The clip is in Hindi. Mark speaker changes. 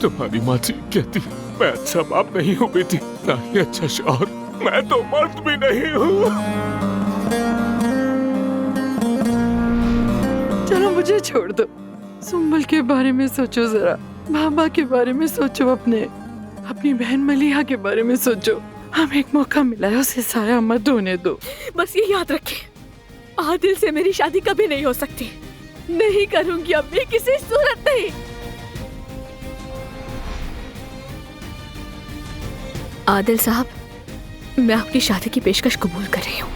Speaker 1: तुम्हारी माँ ठीक कहती है, मैं अच्छा बाप नहीं हूँ बेटी, ना ही अच्छा शौहर। मैं तो मर्द भी नहीं हूँ।
Speaker 2: चलो मुझे छोड़ दो, सुंबल के बारे में सोचो जरा, बाबा के बारे में सोचो, अपनी बहन मलिहा के बारे में सोचो। हमें एक मौका मिला है, उसे साया मत होने दो।
Speaker 3: बस ये याद रखें, आदिल से मेरी शादी कभी नहीं हो सकती। नहीं करूंगी अम्मी, किसी सूरत नहीं। आदिल साहब, मैं आपकी शादी की पेशकश कबूल कर रही हूँ।